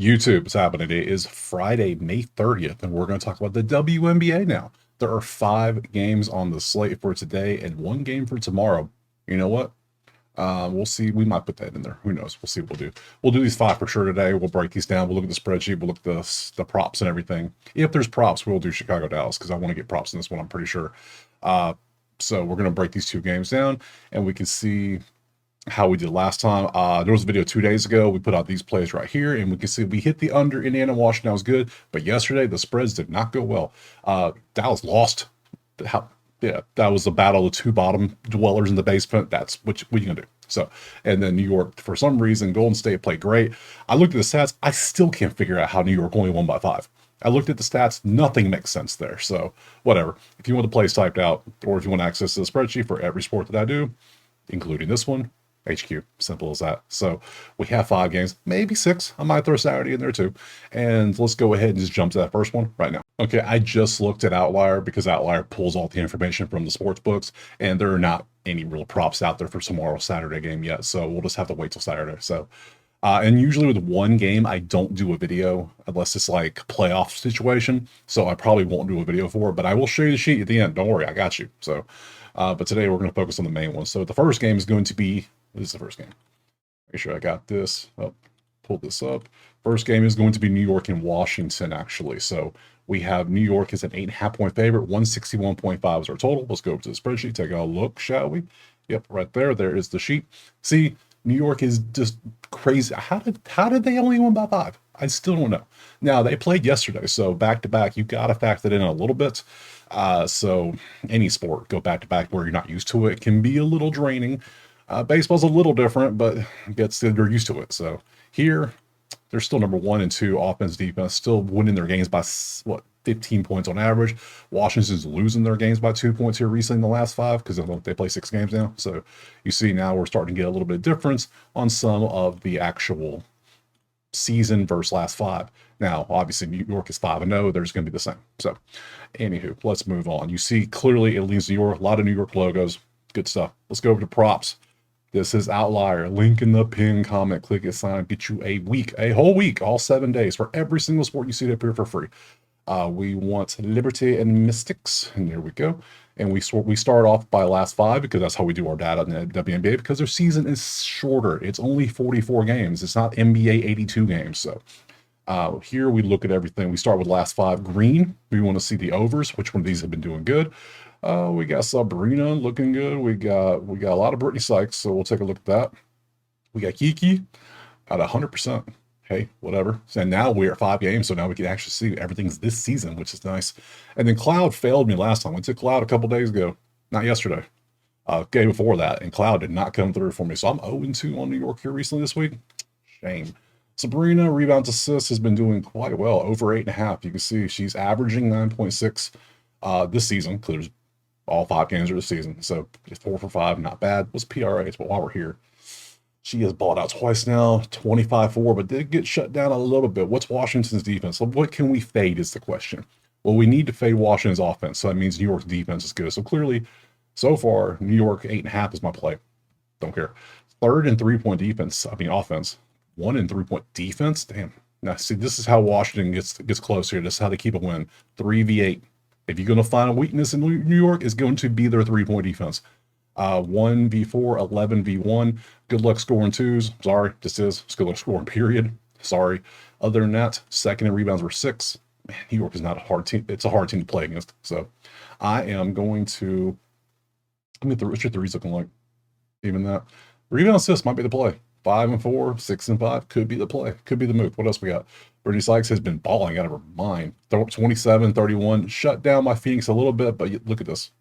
YouTube, it's happening. It is Friday, May 30th, and we're going to talk about the WNBA now. There are 5 games on the slate for today and 1 game for tomorrow. You know what? We'll see. We might put that in there. Who knows? We'll see what we'll do. We'll do these 5 for sure today. We'll break these down. We'll look at the spreadsheet. We'll look at the props and everything. If there's props, we'll do Chicago Dallas because I want to get props in this one, I'm pretty sure. Uh, so we're going to break these 2 games down and we can see how we did last time. There was a video 2 days ago. We put out these plays right here, and we can see we hit the under. Indiana, Washington was good, but yesterday the spreads did not go well. Dallas lost. How? Yeah, that was the battle of the 2 bottom dwellers in the basement. That's what you gonna do. So, and then New York, for some reason, Golden State played great. I looked at the stats. I still can't figure out how New York only won by 5. I looked at the stats. Nothing makes sense there. So, whatever. If you want the plays typed out, or if you want access to the spreadsheet for every sport that I do, including this one, HQ. Simple as that. So we have 5 games, maybe 6. I might throw Saturday in there too. And let's go ahead and just jump to that first one right now. Okay, I just looked at Outlier because Outlier pulls all the information from the sports books, and there are not any real props out there for tomorrow's Saturday game yet. So we'll just have to wait till Saturday. So and usually with 1 game, I don't do a video unless it's like playoff situation. So I probably won't do a video for it, but I will show you the sheet at the end. Don't worry, I got you. So, but today we're going to focus on the main one. So the first game is going to be, this is the first game. Make sure I got this up, pull this up. First game is going to be New York and Washington, actually. So we have New York is an 8.5-point favorite. 161.5 is our total. Let's go over to the spreadsheet, take a look, shall we? Yep, right there. There is the sheet. See, New York is just crazy. How did they only win by 5? I still don't know. Now they played yesterday, so back to back, you got to factor that in a little bit. So any sport go back to back where you're not used to it can be a little draining. Baseball's a little different, but they're used to it. So here, they're still number 1 and 2 offense, defense, still winning their games by 15 points on average. Washington's losing their games by 2 points here recently in the last 5 because they play 6 games now. So you see now we're starting to get a little bit of difference on some of the actual season versus last 5. Now, obviously, New York is 5-0. They're just going to be the same. So, anywho, let's move on. You see clearly it leads New York. A lot of New York logos. Good stuff. Let's go over to props. This is Outlier. Link in the pin comment. Click it, sign up. Get you a whole week, all 7 days for every single sport you see up here for free. We want Liberty and Mystics, and there we go. And we start off by last 5 because that's how we do our data in the WNBA because their season is shorter. It's only 44 games. It's not NBA 82 games. So here we look at everything. We start with last 5 green. We want to see the overs. Which one of these have been doing good? We got Sabrina looking good. We got a lot of Brittany Sykes, so we'll take a look at that. We got Kiki at 100%. Hey, whatever. And now we're at 5 games, so now we can actually see everything's this season, which is nice. And then Cloud failed me last time. We took Cloud a couple days ago, not yesterday. Game before that, and Cloud did not come through for me. So I'm 0-2 on New York here recently this week. Shame. Sabrina, rebounds, assists, has been doing quite well, over 8.5. You can see she's averaging 9.6 this season, because there's all 5 games of the season. So 4 for 5, not bad. What's PRA? But while we're here, she has balled out twice now, 25-4, but did get shut down a little bit. What's Washington's defense? So what can we fade is the question. Well, we need to fade Washington's offense, so that means New York's defense is good. So clearly, so far, New York 8.5 is my play. Don't care. 3rd and 3-point defense. Offense. 1 and 3-point defense. Damn. Now, see, this is how Washington gets close here. This is how they keep a win. 3v8. If you're going to find a weakness in New York, it's going to be their 3-point defense. 1v4, 11v1. Good luck scoring 2s. Sorry, this is good luck scoring, period. Sorry. Other than that, 2nd in rebounds were 6. Man, New York is not a hard team. It's a hard team to play against. So I am going to, what's your 3s looking like? Even that. Rebound assist might be the play. 5 and 4, 6 and 5 could be the play. Could be the move. What else we got? Brittany Sykes has been balling out of her mind. 27, 31. Shut down by Phoenix a little bit, but look at this.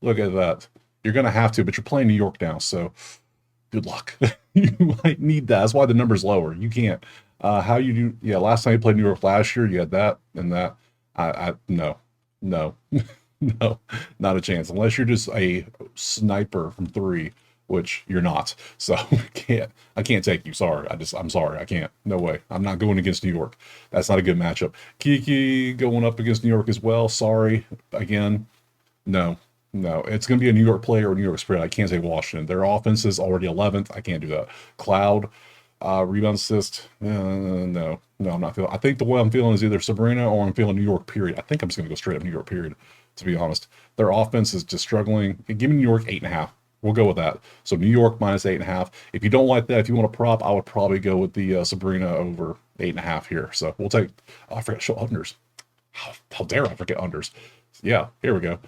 Look at that. You're going to have to, but you're playing New York now, so good luck. You might need that. That's why the number's lower. You can't. How you do? Yeah, last time you played New York last year, you had that and that. No, no, no, not a chance. Unless you're just a sniper from 3, which you're not. So I can't take you. Sorry. I'm sorry. I can't. No way. I'm not going against New York. That's not a good matchup. Kiki going up against New York as well. Sorry. Again, no. It's going to be a New York play or a New York spread. I can't say Washington. Their offense is already 11th. I can't do that. Cloud, Rebound assist. No, I'm not feeling. I think the way I'm feeling is either Sabrina or I'm feeling New York. Period. I think I'm just gonna go straight up New York. Period. To be honest, their offense is just struggling. Give me New York 8.5. We'll go with that. So New York minus 8.5. If you don't like that, if you want a prop, I would probably go with the Sabrina over 8.5 here. So we'll take. Oh, I forgot to show unders. How dare I forget unders? Yeah, here we go.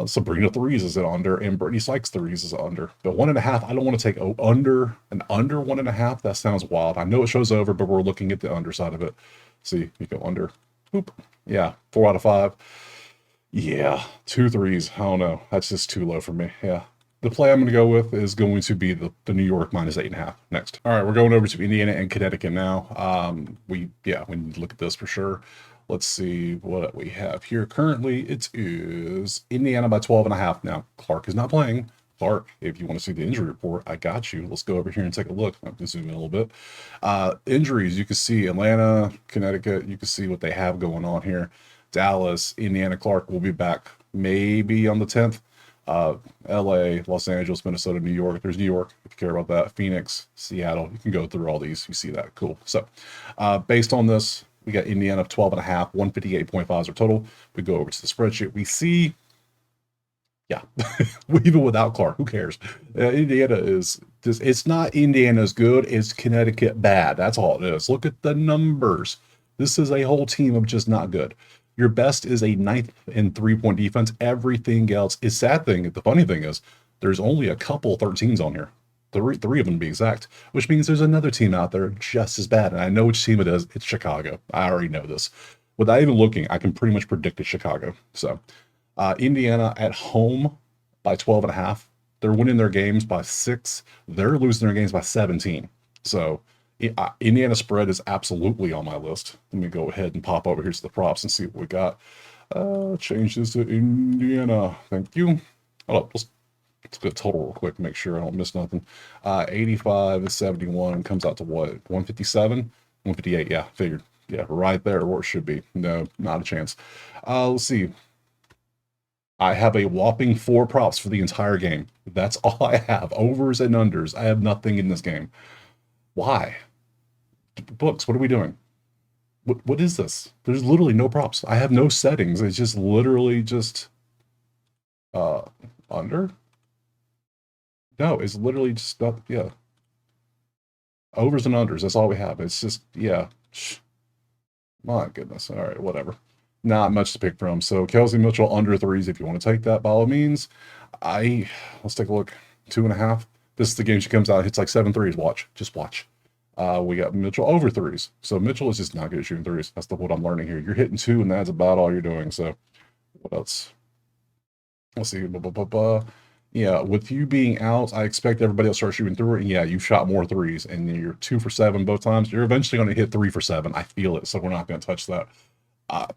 Sabrina threes is an under, and Brittany Sykes threes is an under. But 1.5, I don't want to take under 1.5. That sounds wild. I know it shows over, but we're looking at the underside of it. See, you go under. Oop. Yeah, 4 out of 5. Yeah, 2 threes. I don't know. That's just too low for me. Yeah. The play I'm going to go with is going to be the New York minus 8.5 next. All right, we're going over to Indiana and Connecticut now. We need to look at this for sure. Let's see what we have here. Currently, it is Indiana by 12.5. Now, Clark is not playing. Clark, if you want to see the injury report, I got you. Let's go over here and take a look. I'm going to zoom in a little bit. Injuries, you can see Atlanta, Connecticut. You can see what they have going on here. Dallas, Indiana, Clark will be back maybe on the 10th. LA, Los Angeles, Minnesota, New York. There's New York, if you care about that. Phoenix, Seattle. You can go through all these. You see that. Cool. So, based on this, we got Indiana 12.5, 158.5 is our total. We go over to the spreadsheet. We see, yeah, even without Clark, who cares? Indiana is just, it's not Indiana's good, it's Connecticut bad. That's all it is. Look at the numbers. This is a whole team of just not good. Your best is a 9th in 3-point defense. Everything else is sad thing. The funny thing is, there's only a couple 13s on here. Three of them to be exact, which means there's another team out there just as bad. And I know which team it is. It's Chicago. I already know this. Without even looking, I can pretty much predict it's Chicago. So Indiana at home by 12.5. They're winning their games by 6. They're losing their games by 17. So Indiana spread is absolutely on my list. Let me go ahead and pop over here to the props and see what we got. Change this to Indiana. Thank you. Hold up. Let's go total real quick, make sure I don't miss nothing. 85 is 71, comes out to what? 157? 158, yeah, figured. Yeah, right there where it should be. No, not a chance. Let's see. I have a whopping 4 props for the entire game. That's all I have. Overs and unders. I have nothing in this game. Why? Books, what are we doing? What is this? There's literally no props. I have no settings. It's just literally just under. No, it's literally just not, yeah. Overs and unders, that's all we have. It's just, yeah. My goodness. All right, whatever. Not much to pick from. So Kelsey Mitchell under 3s. If you want to take that, by all means. Let's take a look. 2.5. This is the game she comes out, hits like 7 threes. Watch. Just watch. We got Mitchell over 3s. So Mitchell is just not good at shooting 3s. That's what I'm learning here. You're hitting 2, and that's about all you're doing. So what else? Let's see. Yeah, with you being out, I expect everybody else to start shooting through it. And yeah, you shot more 3s, and you're 2 for 7 both times. You're eventually going to hit 3 for 7. I feel it, so we're not going to touch that. I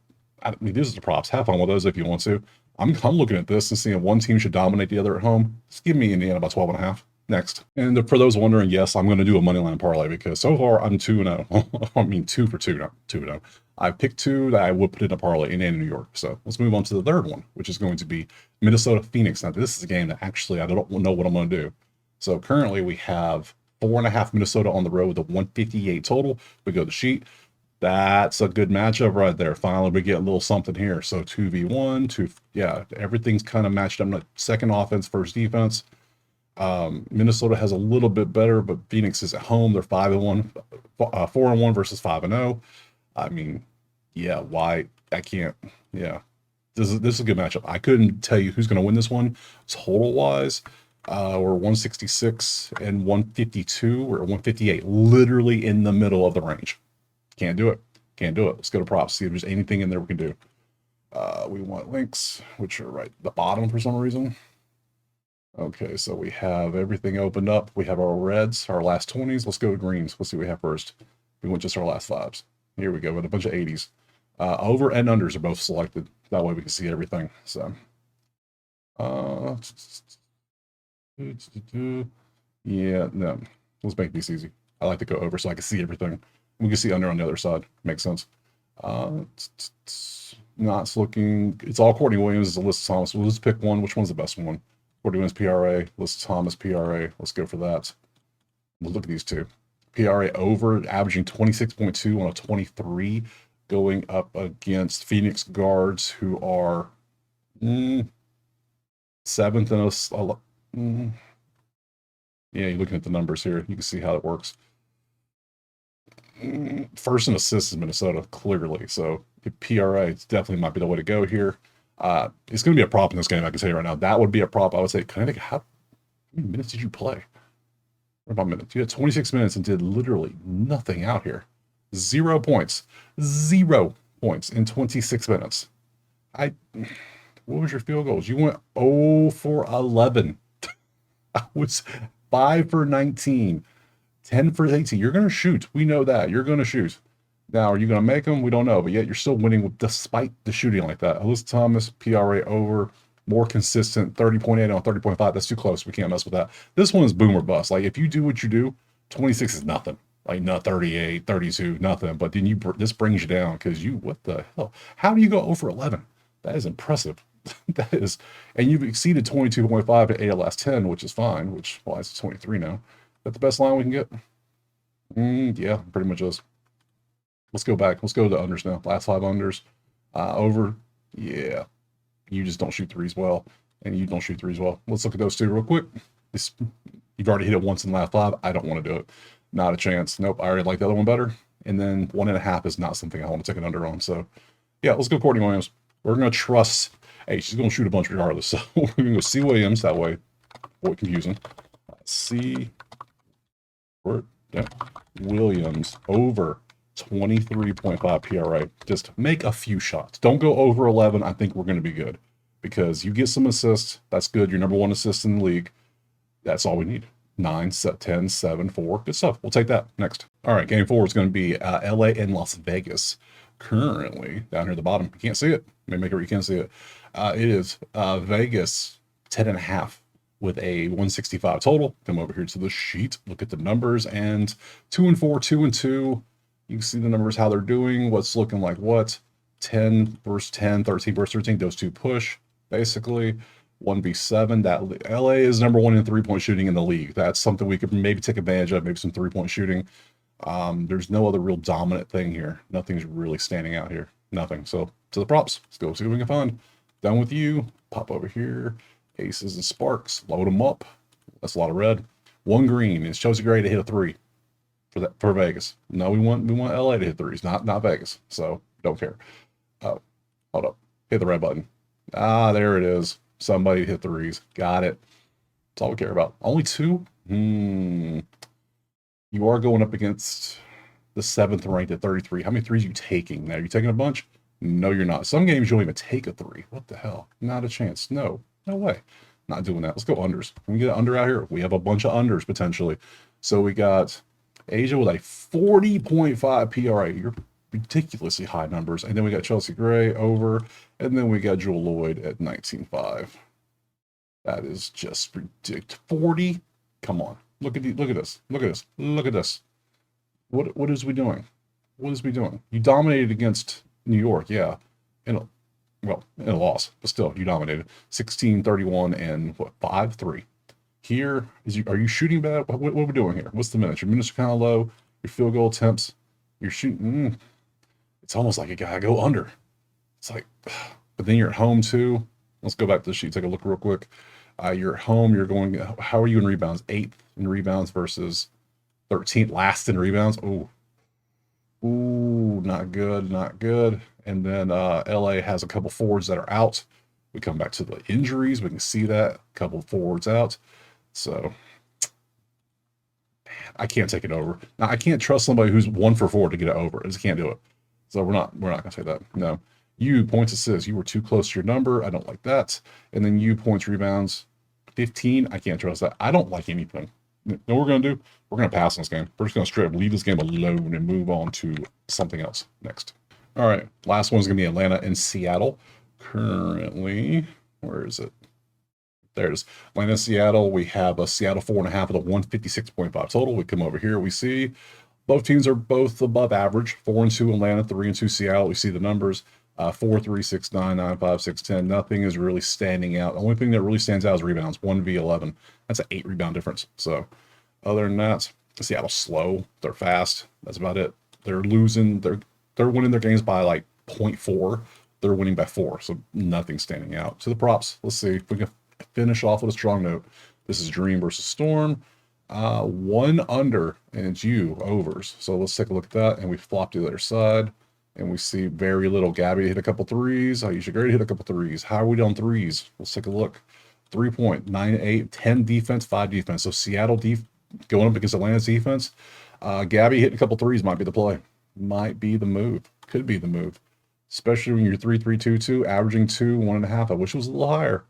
mean, these are the props. Have fun with those if you want to. I'm looking at this and seeing one team should dominate the other at home. Just give me Indiana by 12.5. Next. And for those wondering, yes, I'm going to do a moneyline parlay because so far I'm 2-0. I mean, 2 for 2, not 2-0. I picked 2 that I would put in a parlay in New York. So let's move on to the third one, which is going to be Minnesota Phoenix. Now, this is a game that actually I don't know what I'm going to do. So currently we have 4.5 Minnesota on the road with a 158 total. We go to the sheet. That's a good matchup right there. Finally, we get a little something here. So 2v1, yeah, everything's kind of matched up. Second offense, first defense. Minnesota has a little bit better, but Phoenix is at home. They're 5-1, 4-1 versus 5-0. I mean, yeah, why? I can't. Yeah, this is a good matchup. I couldn't tell you who's going to win this one total wise. We're 166 and 152. We're 158, literally in the middle of the range. Can't do it. Can't do it. Let's go to props. See if there's anything in there we can do. We want Lynx, which are right at the bottom for some reason. Okay, so we have everything opened up. We have our reds, our last 20s. Let's go to greens. Let's see what we have first. We went just our last 5s. Here we go with a bunch of 80s. Over and unders are both selected. That way we can see everything. So, yeah, no. Let's make these easy. I like to go over so I can see everything. We can see under on the other side. Makes sense. Not looking. It's all Courtney Williams. Alyssa Thomas. We'll just pick one. Which one's the best one? Courtney Williams PRA. Alyssa Thomas PRA. Let's go for that. We'll look at these two. PRA over, averaging 26.2 on a 23, going up against Phoenix guards who are seventh in yeah, you're looking at the numbers here. You can see how it works. First in assists is Minnesota, clearly. So PRA definitely might be the way to go here. It's going to be a prop in this game, I can tell you right now. That would be a prop. I would say, Connecticut, how many minutes did you play? What about minutes? You had 26 minutes and did literally nothing out here. 0 points. 0 points in 26 minutes. What was your field goals? You went 0 for 11. I was 5 for 19. 10 for 18. You're going to shoot. We know that. You're going to shoot. Now, are you going to make them? We don't know. But yet you're still winning despite the shooting like that. Alyssa Thomas, PRA over, more consistent, 30.8 on 30.5. That's too close. We can't mess with that. This one is boom or bust. Like, if you do what you do, 26 is nothing. Like, not 38, 32, nothing. But then this brings you down because what the hell? How do you go over 11? That is impressive. That is, and you've exceeded 22.5 at 8 of the last 10, which is fine, which, well, it's 23 now. Is that the best line we can get? Yeah, pretty much is. Let's go back. Let's go to the unders now. Last 5 unders. Over. Yeah. You just don't shoot threes well, and you don't shoot threes well. Let's look at those two real quick. You've already hit it once in the last 5. I don't want to do it. Not a chance. Nope. I already like the other one better. And then 1.5 is not something I want to take an under on. So, yeah, let's go Courtney Williams. We're going to trust. Hey, she's going to shoot a bunch regardless. So we're going to go C. Williams that way. Avoid confusing. C. Yeah. Williams over 23.5 PRA. Just make a few shots. Don't go over 11. I think we're going to be good because you get some assists. That's good. Your number 1 assist in the league. That's all we need. 9, 10, 7, 4. Good stuff. We'll take that next. All right. Game 4 is going to be LA and Las Vegas. Currently down here at the bottom. You can't see it. Let me make it where you can see it. It is Vegas 10.5. with a 165 total. Come over here to the sheet, look at the numbers, and 2-4, 2-2. You can see the numbers, how they're doing, what's looking like what. 10 versus 10, 13 versus 13, those two push, basically. 1v7, that LA is number 1 in 3-point shooting in the league. That's something we could maybe take advantage of, maybe some 3-point shooting. There's no other real dominant thing here. Nothing's really standing out here. Nothing. So to the props, let's go see what we can find. Done with you. Pop over here. Aces and sparks, load them up. That's a lot of red. 1 green is Chelsea Gray to hit a 3 for Vegas. No, we want LA to hit 3s, not Vegas. So don't care. Oh, hold up. Hit the red button. There it is. Somebody hit 3s. Got it. That's all we care about. Only 2. You are going up against the 7th ranked at 33. How many 3s are you taking? Now, are you taking a bunch? No, you're not. Some games you don't even take a 3. What the hell? Not a chance. No way. Not doing that. Let's go unders. Can we get an under out here? We have a bunch of unders potentially. So we got Asia with a 40.5 PRA. You're ridiculously high numbers. And then we got Chelsea Gray over. And then we got Jewel Lloyd at 19.5. That is just ridiculous. 40? Come on. Look at this. Look at this. Look at this. What is we doing? What is we doing? You dominated against New York, yeah. In a loss, but still, you dominated. 16, 31, and what, 5-3. Here, are you shooting bad? What are we doing here? What's the minutes? Your minutes are kind of low. Your field goal attempts, you're shooting. It's almost like you gotta go under. It's like, but then you're at home too. Let's go back to the sheet, take a look real quick. You're at home, you're going, how are you in rebounds? 8th in rebounds versus 13th last in rebounds. Ooh, not good, not good. And then LA has a couple forwards that are out. We come back to the injuries. We can see that. A couple forwards out. So, man, I can't take it over. Now, I can't trust somebody who's 1 for 4 to get it over. I just can't do it. So we're not going to say that. No. You, points assists. You were too close to your number. I don't like that. And then you, points, rebounds. 15. I can't trust that. I don't like anything. You know what we're going to do? We're going to pass on this game. We're just going to straight up leave this game alone and move on to something else next. All right, last one's going to be Atlanta and Seattle. Currently, where is it? There it is. Atlanta and Seattle. We have a Seattle 4.5 with a 156.5 total. We come over here. We see both teams are both above average. 4-2 Atlanta, 3-2 Seattle. We see the numbers. 4, 3, 6, 9, 9, 5, 6, 10. Nothing is really standing out. The only thing that really stands out is rebounds. 1v11. That's an 8 rebound difference. So other than that, Seattle's slow. They're fast. That's about it. They're losing. They're winning their games by like 0.4. They're winning by 4. So nothing standing out. To the props. Let's see if we can finish off with a strong note. This is Dream versus Storm. 1 under, and it's you overs. So let's take a look at that. And we flop to the other side. And we see very little. Gabby hit a couple threes. Oh, you should hit a couple threes. How are we on threes? Let's take a look. 3-point, 9, 8, 10 defense, 5 defense. So Seattle going up against Atlanta's defense. Gabby hitting a couple threes might be the play. Might be the move. Could be the move. Especially when you're 3-3-2-2, averaging 2, 1.5. I wish it was a little higher.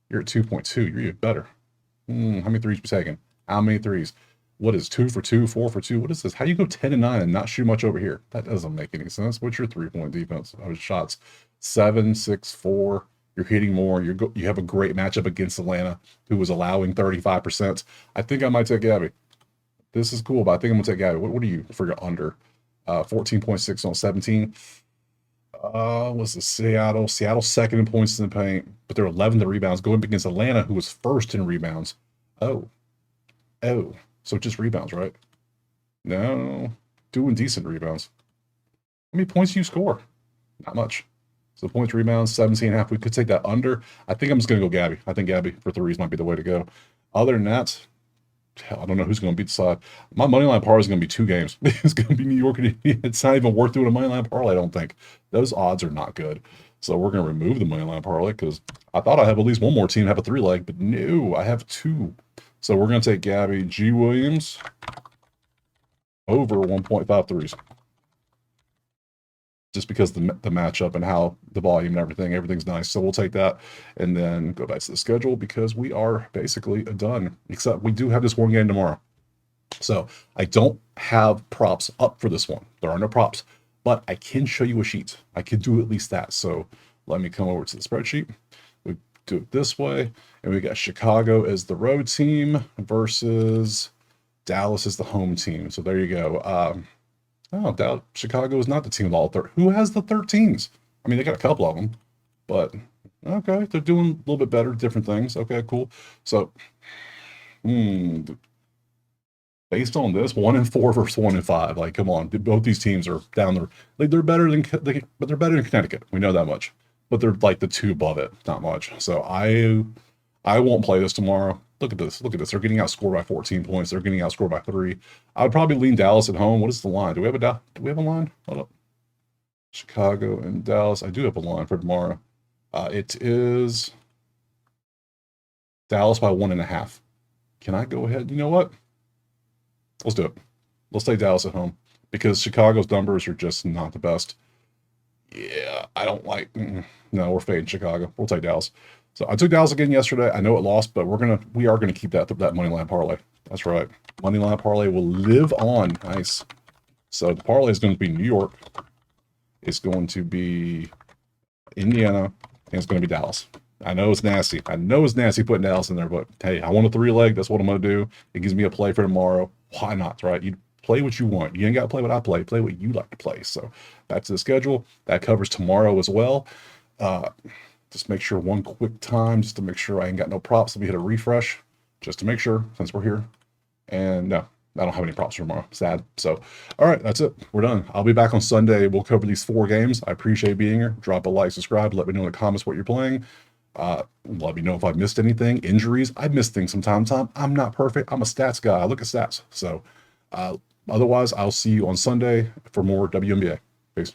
You're at 2.2. You're even better. How many threes you taking? How many threes? What is 2 for 2, 4 for 2? What is this? How do you go 10 and 9 and not shoot much over here? That doesn't make any sense. What's your 3-point defense? Shots 7, 6, 4. You're hitting more. You have a great matchup against Atlanta, who was allowing 35%. I think I might take Gabby. This is cool, but I think I'm gonna take Gabby. What are you for your under? 14.6 on 17. What's the Seattle? Seattle's second in points in the paint, but they're 11th in rebounds, going up against Atlanta, who was first in rebounds. Oh, so just rebounds, right? No, doing decent rebounds. How many points do you score? Not much. So points, rebounds, 17.5. We could take that under. I think I'm just going to go Gabby. I think Gabby for threes might be the way to go. Other than that, hell, I don't know who's going to beat the side. My money line parlay is going to be 2 games. It's going to be New York and Indiana. It's not even worth doing a money line parlay, I don't think. Those odds are not good. So we're going to remove the money line parlay because I thought I have at least one more team have a 3-leg, but no, I have 2. So we're going to take Gabby G. Williams over 1.5 threes. Just because the matchup and how the volume and everything's nice. So we'll take that and then go back to the schedule because we are basically done, except we do have this one game tomorrow. So I don't have props up for this one. There are no props, but I can show you a sheet. I can do at least that. So let me come over to the spreadsheet. We do it this way. And we got Chicago as the road team versus Dallas as the home team. So there you go. Oh, Chicago is not the team with all 13. Who has the 13s? I mean, they got a couple of them, but okay, they're doing a little bit better, different things. Okay, cool. So, based on this, 1-4 versus 1-5. Like, come on, both these teams are down there. Like, they're better than Connecticut. We know that much, but they're like the 2 above it, not much. So I won't play this tomorrow. Look at this. Look at this. They're getting outscored by 14 points. They're getting outscored by 3. I would probably lean Dallas at home. What is the line? Do we have a line? Hold up. Chicago and Dallas. I do have a line for tomorrow. It is Dallas by 1.5. Can I go ahead? You know what? Let's do it. Let's take Dallas at home because Chicago's numbers are just not the best. Yeah, I don't like. No, we're fading Chicago. We'll take Dallas. So I took Dallas again yesterday. I know it lost, but we are gonna keep that money line parlay. That's right. Money line parlay will live on. Nice. So the parlay is going to be New York. It's going to be Indiana, and it's going to be Dallas. I know it's nasty. I know it's nasty putting Dallas in there, but hey, I want a 3-leg. That's what I'm going to do. It gives me a play for tomorrow. Why not, right? You play what you want. You ain't got to play what I play. Play what you like to play. So back to the schedule. That covers tomorrow as well. Just make sure one quick time, just to make sure I ain't got no props. Let me hit a refresh just to make sure since we're here. And no, I don't have any props for tomorrow. Sad. So, all right, that's it. We're done. I'll be back on Sunday. We'll cover these 4 games. I appreciate being here. Drop a like, subscribe. Let me know in the comments what you're playing. Let me know if I missed anything. Injuries. I miss things from time to time. I'm not perfect. I'm a stats guy. I look at stats. So, otherwise, I'll see you on Sunday for more WNBA. Peace.